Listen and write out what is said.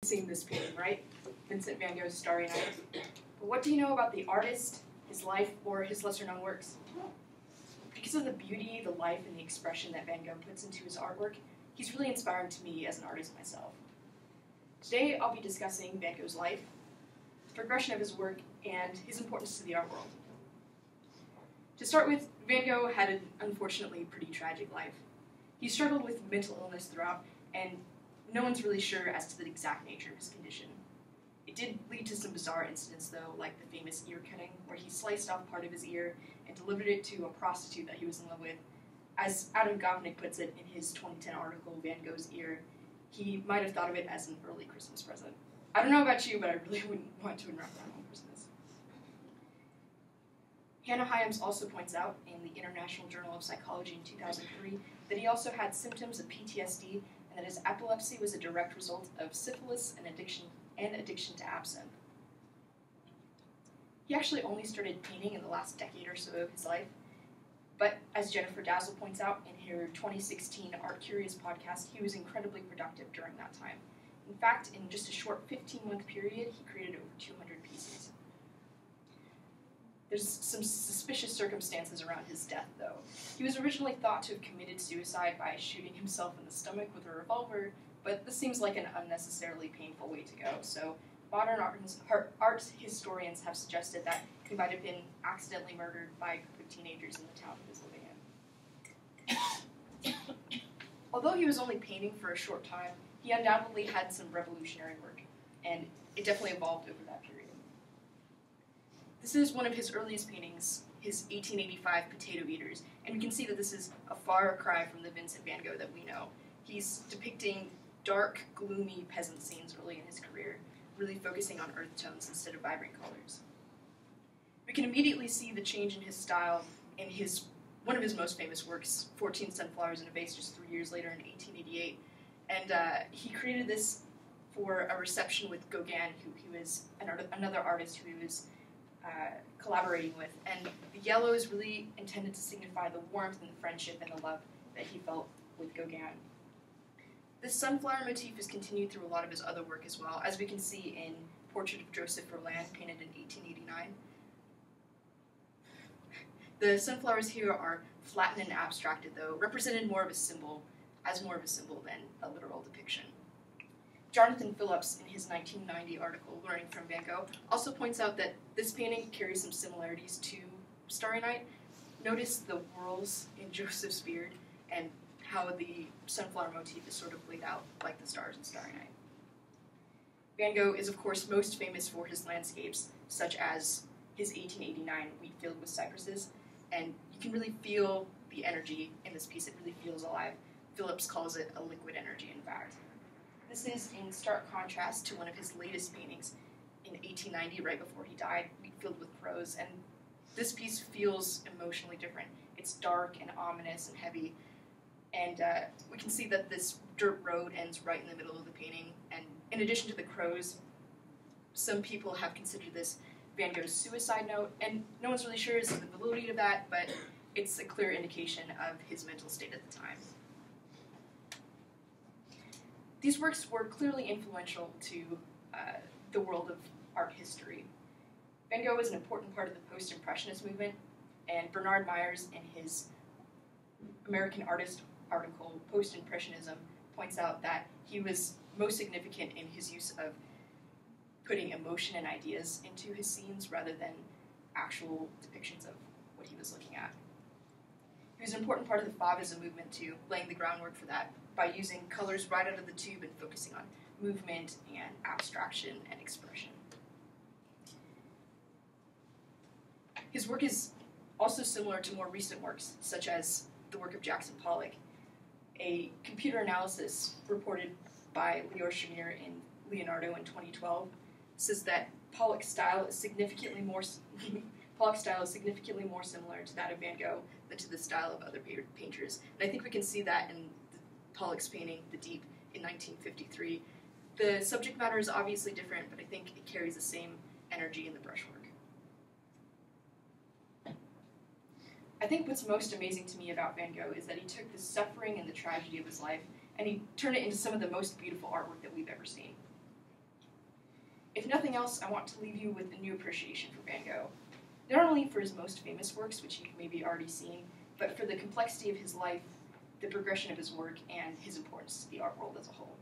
seen this painting, right? Vincent van Gogh's Starry Night. But what do you know about the artist, his life, or his lesser-known works? Because of the beauty, the life, and the expression that Van Gogh puts into his artwork, he's really inspiring to me as an artist myself. Today, I'll be discussing Van Gogh's life, the progression of his work, and his importance to the art world. To start with, Van Gogh had an unfortunately pretty tragic life. He struggled with mental illness throughout, and no one's really sure as to the exact nature of his condition. It did lead to some bizarre incidents, though, like the famous ear cutting, where he sliced off part of his ear and delivered it to a prostitute that he was in love with. As Adam Gopnik puts it in his 2010 article, Van Gogh's Ear, he might have thought of it as an early Christmas present. I don't know about you, but I really wouldn't want to unwrap that on Christmas. Hannah Hyams also points out in the International Journal of Psychology in 2003 that he also had symptoms of PTSD and that his epilepsy was a direct result of syphilis and addiction to absinthe. He actually only started painting in the last decade or so of his life, but as Jennifer Dazzle points out in her 2016 Art Curious podcast, he was incredibly productive during that time. In fact, in just a short 15-month period, he created over 200 pieces. There's some suspicious circumstances around his death, though. He was originally thought to have committed suicide by shooting himself in the stomach with a revolver, but this seems like an unnecessarily painful way to go, so modern art historians have suggested that he might have been accidentally murdered by a group of teenagers in the town he was living in. Although he was only painting for a short time, he undoubtedly had some revolutionary work, and it definitely evolved over that period. This is one of his earliest paintings, his 1885 Potato Eaters, and we can see that this is a far cry from the Vincent van Gogh that we know. He's depicting dark, gloomy peasant scenes early in his career, really focusing on earth tones instead of vibrant colors. We can immediately see the change in his style in one of his most famous works, 14 Sunflowers in a Vase, just 3 years later in 1888. And he created this for a reception with Gauguin, who he was another artist who he was collaborating with. And the yellow is really intended to signify the warmth and the friendship and the love that he felt with Gauguin. This sunflower motif is continued through a lot of his other work as well, as we can see in Portrait of Joseph Roland, painted in 1889. The sunflowers here are flattened and abstracted, though, represented more of a symbol than a literal depiction. Jonathan Phillips, in his 1990 article, Learning from Van Gogh, also points out that this painting carries some similarities to Starry Night. Notice the whorls in Joseph's beard and how the sunflower motif is sort of laid out like the stars in Starry Night. Van Gogh is, of course, most famous for his landscapes, such as his 1889 Wheat Field with Cypresses, and you can really feel the energy in this piece. It really feels alive. Phillips calls it a liquid energy, in fact. This is in stark contrast to one of his latest paintings in 1890, right before he died, Wheat Field with Crows, and this piece feels emotionally different. It's dark and ominous and heavy, and we can see that this dirt road ends right in the middle of the painting, and in addition to the crows, some people have considered this Van Gogh's suicide note, and no one's really sure as to the validity of that, but it's a clear indication of his mental state at the time. These works were clearly influential to the world of art history. Van Gogh was an important part of the post-impressionist movement, and Bernard Myers, in his American Artist article, Post-Impressionism, points out that he was most significant in his use of putting emotion and ideas into his scenes rather than actual depictions of what he was looking at. He was an important part of the Fauvism movement too, laying the groundwork for that by using colors right out of the tube and focusing on movement and abstraction and expression. His work is also similar to more recent works, such as the work of Jackson Pollock. A computer analysis reported by Lior Shamir in Leonardo in 2012 says that Pollock's style is significantly more similar to that of Van Gogh than to the style of other painters. And I think we can see that in Pollock's painting, The Deep, in 1953. The subject matter is obviously different, but I think it carries the same energy in the brushwork. I think what's most amazing to me about Van Gogh is that he took the suffering and the tragedy of his life and he turned it into some of the most beautiful artwork that we've ever seen. If nothing else, I want to leave you with a new appreciation for Van Gogh. Not only for his most famous works, which you've maybe already seen, but for the complexity of his life, the progression of his work, and his importance to the art world as a whole.